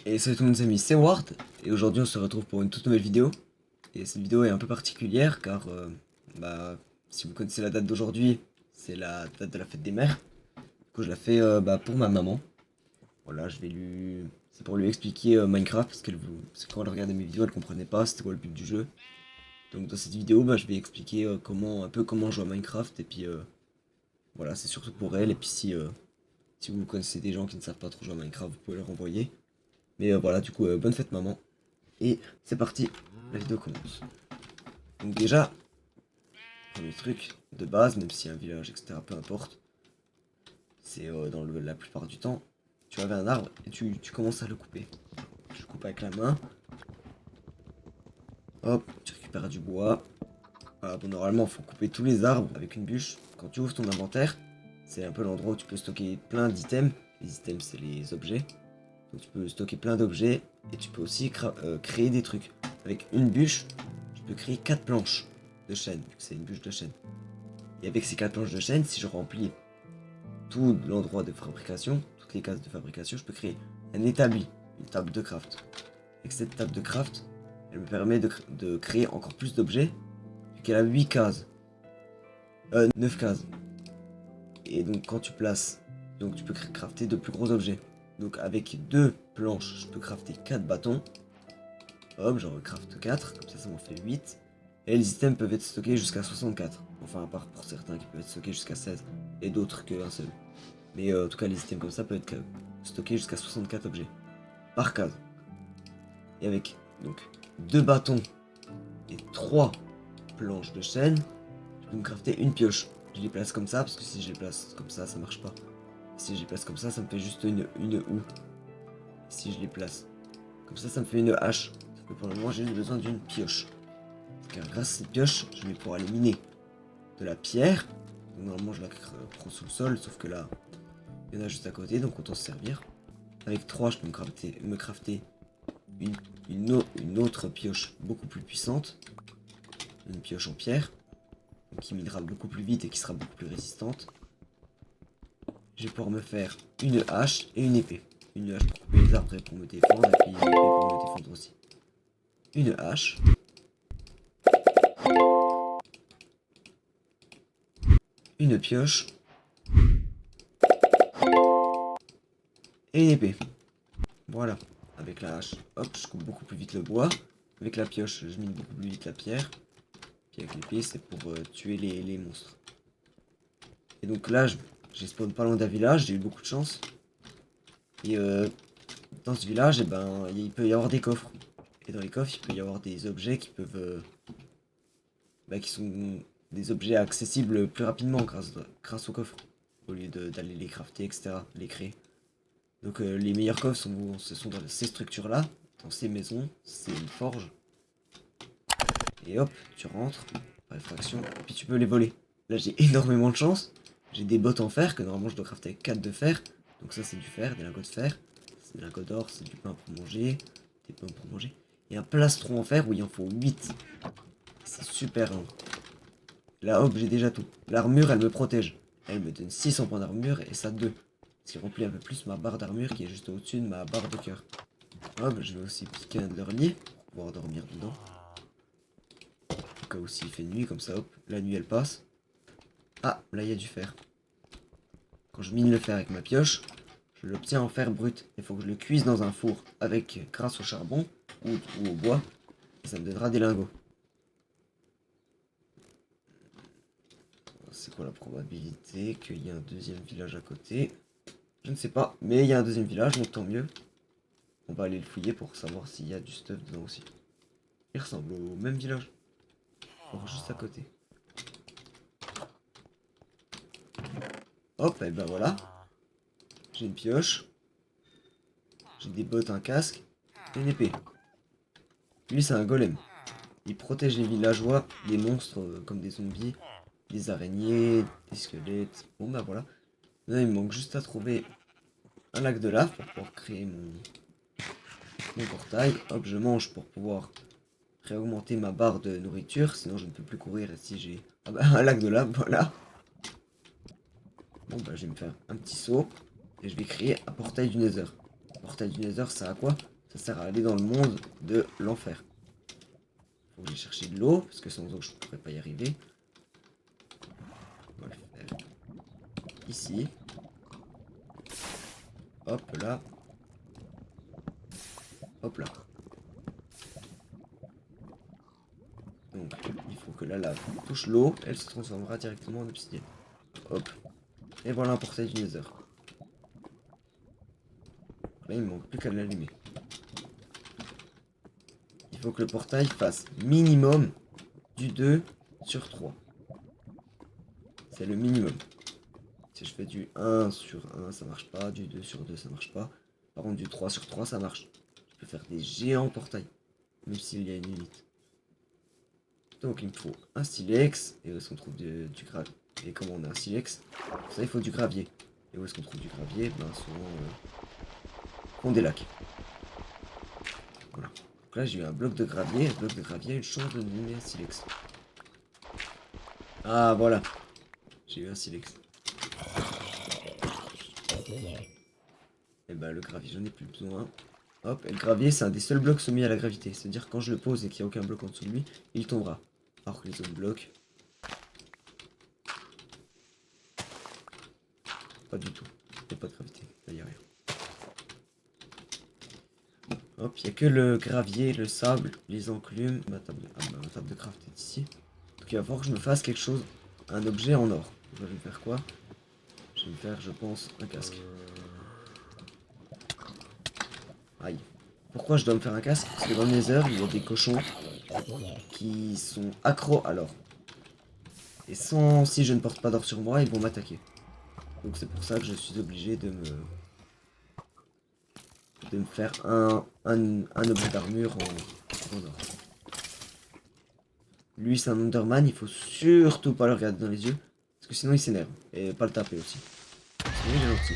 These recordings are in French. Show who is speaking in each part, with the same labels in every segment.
Speaker 1: Et salut tout le monde, c'est c'est Ward, et aujourd'hui on se retrouve pour une toute nouvelle vidéo. Et cette vidéo est un peu particulière car, bah, si vous connaissez la date d'aujourd'hui, c'est la date de la fête des mères. Du coup je la fais pour ma maman. Voilà, c'est pour lui expliquer Minecraft, parce parce que quand elle regardait mes vidéos elle comprenait pas c'était quoi le but du jeu. Donc dans cette vidéo, je vais expliquer un peu comment jouer à Minecraft, et puis voilà, c'est surtout pour elle. Et puis si vous connaissez des gens qui ne savent pas trop jouer à Minecraft, vous pouvez leur envoyer. Mais voilà, du coup, bonne fête maman. Et c'est parti, la vidéo commence. Donc déjà, premier truc de base, même si un village, etc., peu importe, c'est la plupart du temps, tu avais un arbre et tu commences à le couper. Tu le coupes avec la main, hop, tu récupères du bois. Voilà, bon, normalement, il faut couper tous les arbres avec une bûche. Quand tu ouvres ton inventaire, c'est un peu l'endroit où tu peux stocker plein d'items. Les items, c'est les objets. Donc tu peux stocker plein d'objets et tu peux aussi créer des trucs. Avec une bûche, je peux créer 4 planches de chêne, vu que c'est une bûche de chêne. Et avec ces 4 planches de chêne, si je remplis tout l'endroit de fabrication, toutes les cases de fabrication, je peux créer un établi, une table de craft. Avec cette table de craft, elle me permet de créer encore plus d'objets, vu qu'elle a 8 cases. 9 cases. Et donc quand tu places, donc tu peux crafter de plus gros objets. Donc avec 2 planches, je peux crafter 4 bâtons. Hop, j'en recraft 4, comme ça m'en fait 8. Et les items peuvent être stockés jusqu'à 64. Enfin, à part pour certains qui peuvent être stockés jusqu'à 16. Et d'autres qu'un seul. Mais en tout cas, les items comme ça peuvent être stockés jusqu'à 64 objets. Par case. Et avec donc 2 bâtons et 3 planches de chêne, je peux me crafter une pioche. Je les place comme ça, parce que si je les place comme ça marche pas. Si je les place comme ça me fait juste une houe. Si je les place comme ça me fait une hache. Sauf que pour le moment, j'ai juste besoin d'une pioche. Car grâce à cette pioche, je vais pouvoir aller miner de la pierre. Donc normalement, je la prends sous le sol, sauf que là, il y en a juste à côté, donc autant se servir. Avec 3, je peux me crafter une autre pioche beaucoup plus puissante. Une pioche en pierre, donc qui minera beaucoup plus vite et qui sera beaucoup plus résistante. Je vais pouvoir me faire une hache et une épée. Une hache pour couper les arbres et pour me défendre, et puis une épée pour me défendre aussi. Une hache. Une pioche. Et une épée. Voilà. Avec la hache, hop, je coupe beaucoup plus vite le bois. Avec la pioche, je mine beaucoup plus vite la pierre. Puis avec l'épée, c'est pour tuer les monstres. Et donc là, j'ai spawn pas loin d'un village, j'ai eu beaucoup de chance. Et dans ce village, il peut y avoir des coffres. Et dans les coffres, il peut y avoir des objets qui peuvent... qui sont des objets accessibles plus rapidement grâce aux coffres. Au lieu d'aller les crafter, etc., les créer. Donc les meilleurs coffres ce sont dans ces structures-là, dans ces maisons, c'est une forge. Et hop, tu rentres, réfraction, et puis tu peux les voler. Là j'ai énormément de chance, j'ai des bottes en fer que normalement je dois crafter avec 4 de fer. Donc ça c'est du fer, des lingots de fer, c'est des lingots d'or, c'est du pain pour manger, des pommes pour manger. Et un plastron en fer où il en faut 8. C'est super long. Là hop, j'ai déjà tout. L'armure elle me protège. Elle me donne 600 points d'armure et ça 2. Ce qui remplit un peu plus ma barre d'armure qui est juste au-dessus de ma barre de cœur. Hop, je vais aussi piquer un de leurs lits pour pouvoir dormir dedans. Au cas où s'il fait nuit, comme ça, hop, la nuit elle passe. Ah, là il y a du fer. Quand je mine le fer avec ma pioche, je l'obtiens en fer brut. Il faut que je le cuise dans un four grâce au charbon ou au bois. Et ça me donnera des lingots. C'est quoi la probabilité qu'il y ait un deuxième village à côté? Je ne sais pas, mais il y a un deuxième village, donc tant mieux. On va aller le fouiller pour savoir s'il y a du stuff dedans aussi. Il ressemble au même village. Or juste à côté. Hop, et ben voilà. J'ai une pioche. J'ai des bottes, un casque. Et une épée. Lui c'est un golem. Il protège les villageois des monstres comme des zombies, des araignées, des squelettes. Bon bah voilà. Là il me manque juste à trouver un lac de lave pour pouvoir créer mon portail. Hop, je mange pour pouvoir réaugmenter ma barre de nourriture. Sinon je ne peux plus courir si j'ai un lac de lave, voilà. Bon bah je vais me faire un petit saut et je vais créer un portail du Nether. portail du Nether, ça sert à quoi? Ça sert à aller dans le monde de l'enfer. Faut que j'aille chercher de l'eau, parce que sans eau, je pourrais pas y arriver. On va le faire ici. Hop là. Hop là. Donc, il faut que la lave touche l'eau, elle se transformera directement en obsidienne. Hop. Et voilà un portail du Nether. Là, il ne manque plus qu'à l'allumer. Il faut que le portail fasse minimum du 2/3. C'est le minimum. Si je fais du 1/1, ça marche pas. Du 2/2, ça marche pas. Par contre, du 3/3, ça marche. Je peux faire des géants portails. Même s'il y a une limite. Donc, il me faut un silex. Et où est-ce qu'on trouve du gravier? Et comment on a un silex? Pour ça, il faut du gravier. Et où est-ce qu'on trouve du gravier? Ben, souvent, fond des lacs. Voilà. Donc là, j'ai eu un bloc de gravier. Un bloc de gravier a une chance de donner un silex. Ah, voilà. J'ai eu un silex. Et bah, le gravier, j'en ai plus besoin. Hop, et le gravier, c'est un des seuls blocs soumis à la gravité. C'est-à-dire quand je le pose et qu'il n'y a aucun bloc en dessous de lui, il tombera. Alors que les autres blocs, pas du tout. Il n'y a pas de gravité. Là, il n'y a rien. Hop, il n'y a que le gravier, le sable, les enclumes. Ma table de craft est ici. Donc il va falloir que je me fasse quelque chose, un objet en or. Je vais me faire quoi? Je vais me faire, je pense, un casque. Aïe. Pourquoi je dois me faire un casque? Parce que dans le Nether, il y a des cochons qui sont accros à l'or. Et si je ne porte pas d'or sur moi, ils vont m'attaquer. Donc c'est pour ça que je suis obligé de me faire un objet d'armure en or. Lui c'est un Enderman, il faut surtout pas le regarder dans les yeux. Parce que sinon il s'énerve. Et pas le taper aussi. Sinon il est gentil.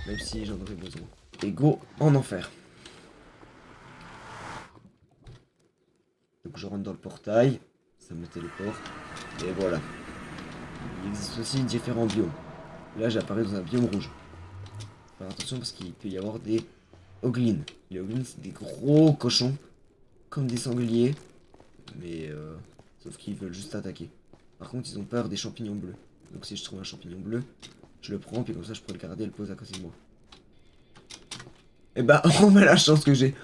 Speaker 1: Même si j'en aurais besoin. Et go en enfer. Donc je rentre dans le portail. Ça me téléporte. Et voilà. Il existe aussi différents biomes. Là j'apparais dans un biome rouge. Faut faire attention parce qu'il peut y avoir des hoglins. Les hoglins c'est des gros cochons. Comme des sangliers. Mais sauf qu'ils veulent juste attaquer. Par contre ils ont peur des champignons bleus. Donc si je trouve un champignon bleu, je le prends, puis comme ça je pourrais le garder et le poser à côté de moi. Et bah, oh mais la chance que j'ai.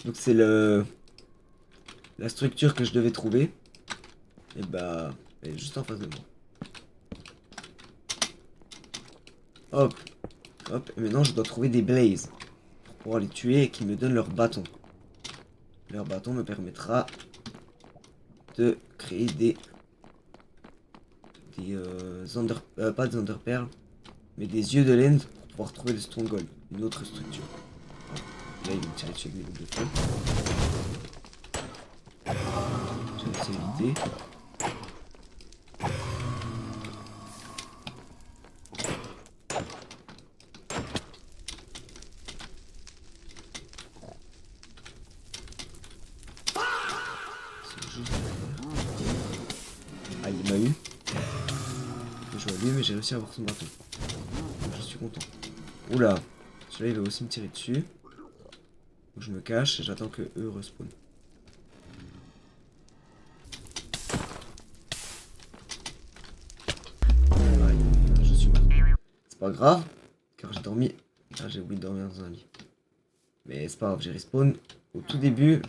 Speaker 1: Donc c'est la structure que je devais trouver. Et bah, elle est juste en face de moi. Hop, hop, et maintenant je dois trouver des blazes. Pour pouvoir les tuer et qu'ils me donnent leur bâton. Leur bâton me permettra de créer des pas des enderperles, mais des yeux de laine pour pouvoir trouver le stronghold, une autre structure. Là, il va me tirer dessus avec des boules de feu. J'ai réussi à éviter. C'est juste derrière. Ah, il m'a eu. Je joue à lui, mais j'ai réussi à avoir son bâton. Donc je suis content. Oula, celui-là il va aussi me tirer dessus. Donc je me cache et j'attends que eux respawnent. Aïe, je suis mort. C'est pas grave, car j'ai dormi. Ah, j'ai oublié de dormir dans un lit. Mais c'est pas grave, j'ai respawn au tout début,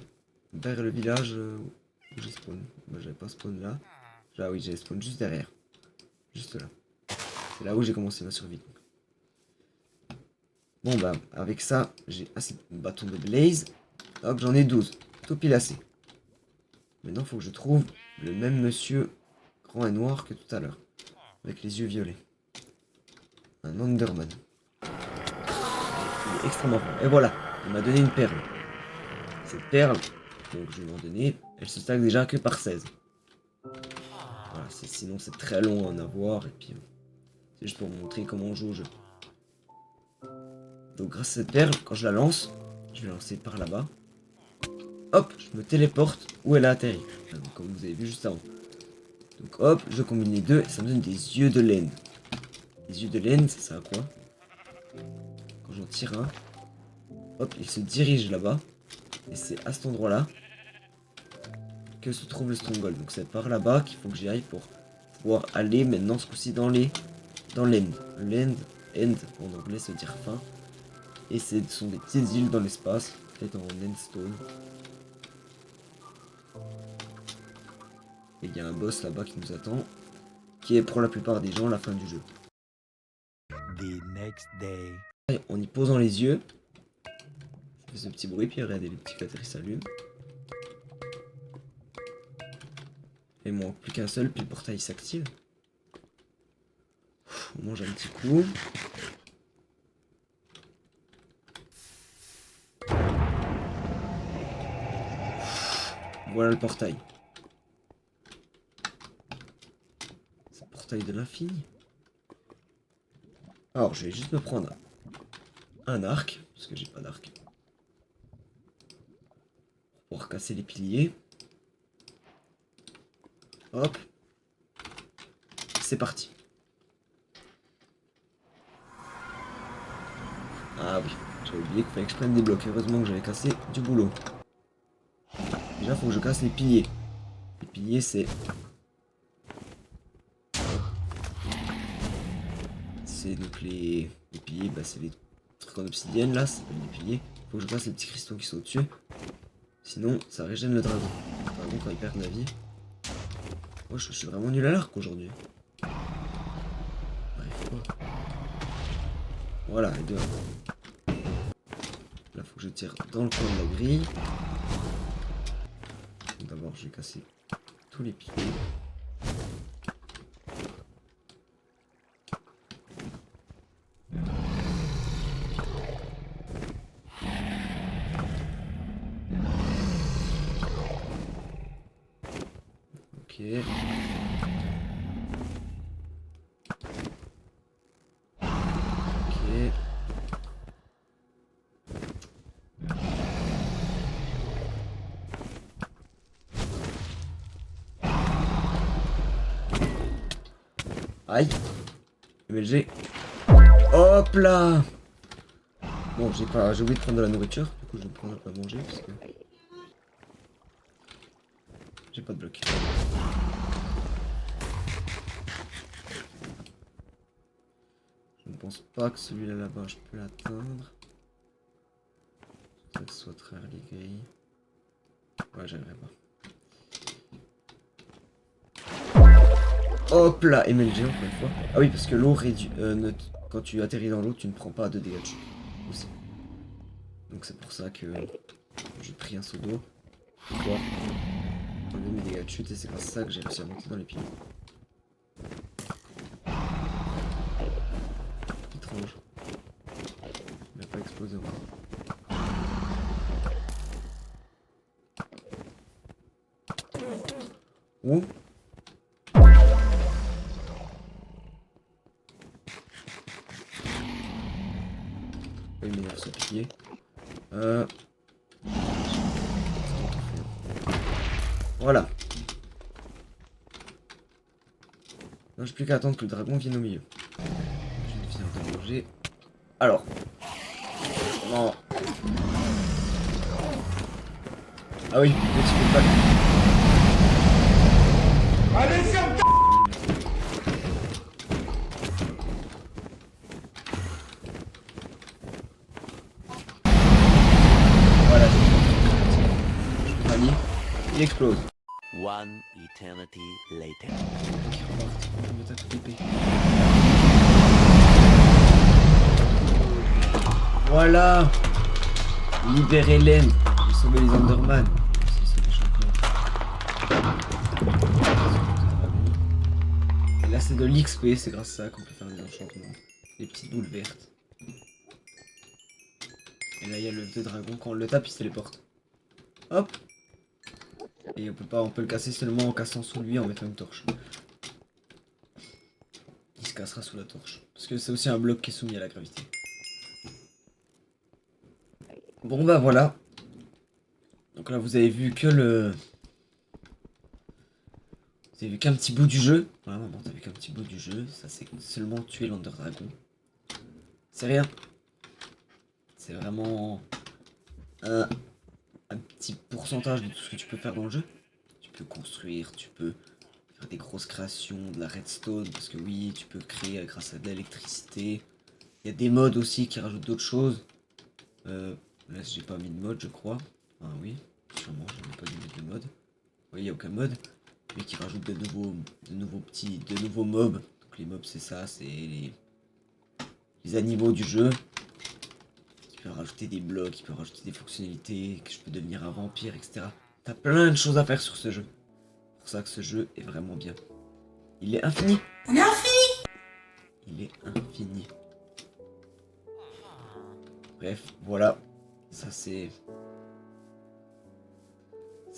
Speaker 1: vers le village où j'ai spawn. Moi j'avais pas spawn là. Ah oui, j'ai spawn juste derrière. Juste là. C'est là où j'ai commencé ma survie. Bon bah, avec ça, j'ai assez de bâtons de blaze. Hop, j'en ai 12. Tout pile assez. Maintenant, il faut que je trouve le même monsieur grand et noir que tout à l'heure. Avec les yeux violets. Un Enderman. Il est extrêmement fort. Et voilà, il m'a donné une perle. Cette perle, donc je vais lui en donner, elle se stack déjà que par 16. Voilà, sinon c'est très long à en avoir. Et puis, c'est juste pour vous montrer comment on joue au jeu. Donc grâce à cette perle, quand je la lance, je vais la lancer par là-bas. Hop, je me téléporte où elle a atterri. Donc, comme vous avez vu juste avant. Donc hop, je combine les deux et ça me donne des yeux de laine. Les yeux de laine, ça sert à quoi? Quand j'en tire un, hop, il se dirige là-bas. Et c'est à cet endroit-là que se trouve le Stronghold. Donc c'est par là-bas qu'il faut que j'y aille pour pouvoir aller maintenant ce coup-ci dans l'end. L'end, end en anglais ça veut dire fin. Et ce sont des petites îles dans l'espace, faites en endstone. Et il y a un boss là-bas qui nous attend, qui est pour la plupart des gens la fin du jeu.
Speaker 2: The next day.
Speaker 1: En y posant les yeux, ça fait ce petit bruit, puis regardez, les petits cratères s'allument. Et il manque plus qu'un seul, puis le portail s'active. On mange un petit coup. Voilà le portail. C'est le portail de l'infini. Alors, je vais juste me prendre un arc, parce que j'ai pas d'arc. Pour pouvoir casser les piliers. Hop. C'est parti. Ah oui, j'avais oublié qu'il fallait que je prenne des blocs. Heureusement que j'avais cassé du boulot. Déjà, faut que je casse les piliers. Les piliers, c'est... C'est donc les piliers, bah c'est les trucs en obsidienne là, ça s'appelle les piliers. Faut que je casse les petits cristaux qui sont au-dessus. Sinon, ça régène le dragon. Le dragon, quand il perd de la vie. Moi, je suis vraiment nul à l'arc aujourd'hui. Bref, quoi. Voilà, les deux. Là, faut que je tire dans le coin de la grille. D'abord, je vais casser tous les piliers. Ok. Ok. Aïe. MLG. Hop là. Bon, j'ai oublié de prendre de la nourriture. Du coup, je vais prendre un peu à manger parce que j'ai pas de bloc. Je ne pense pas que celui-là là-bas, je peux l'atteindre. Peut-être que ce soit très early game. Ouais, j'arriverai pas. Hop là, MLG encore une fois. Ah oui, parce que l'eau réduit. Quand tu atterris dans l'eau, tu ne prends pas de dégâts de chute aussi. Donc c'est pour ça que j'ai pris un seau d'eau pour pouvoir enlever mes dégâts de chute et c'est grâce à ça que j'ai réussi à monter dans les pieds. Étrange. Il n'a pas explosé encore. Ouh. Il m'énerve ce pilier. Voilà. Non, j'ai plus qu'à attendre que le dragon vienne au milieu. Je vais finir de manger. Alors. Non. Ah oui, petit peu pas. Allez, ferme ta... Voilà, je panier. Il explose.
Speaker 2: One eternity later.
Speaker 1: Voilà. Libérer l'End. J'ai sauvé les Enderman. Et là c'est de l'XP, c'est grâce à ça qu'on peut faire des enchantements. Des petites boules vertes. Et là il y a l'œuf de dragon, quand on le tape il se téléporte. Hop. Et on peut le casser seulement en cassant sous lui en mettant une torche. Il se cassera sous la torche. Parce que c'est aussi un bloc qui est soumis à la gravité. Bon bah voilà. Donc là vous avez vu que le... Vous avez vu qu'un petit bout du jeu. Voilà, maman, t'as vu qu'un petit bout du jeu. Ça c'est seulement tuer l'Ender Dragon. C'est rien. C'est vraiment un, un petit pourcentage de tout ce que tu peux faire dans le jeu. Tu peux construire, tu peux faire des grosses créations, de la redstone, parce que oui, tu peux créer grâce à de l'électricité. Il y a des mods aussi qui rajoutent d'autres choses. Là, j'ai pas mis de mode, je crois. Ah oui, sûrement, je n'ai pas dû mettre de mode. Oui, il n'y a aucun mode. Mais qui rajoute de nouveaux mobs. Donc les mobs, c'est ça, c'est les animaux du jeu. Qui peut rajouter des blocs, qui peut rajouter des fonctionnalités, que je peux devenir un vampire, etc. T'as plein de choses à faire sur ce jeu. C'est pour ça que ce jeu est vraiment bien. Il est infini.
Speaker 3: On est infini.
Speaker 1: Il est infini. Bref, voilà. Ça c'est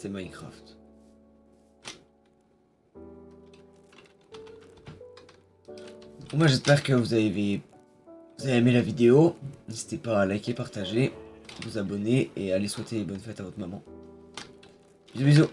Speaker 1: Minecraft. Bon, moi j'espère que vous avez aimé la vidéo. N'hésitez pas à liker, partager, vous abonner et aller souhaiter les bonnes fêtes à votre maman. Bisous bisous.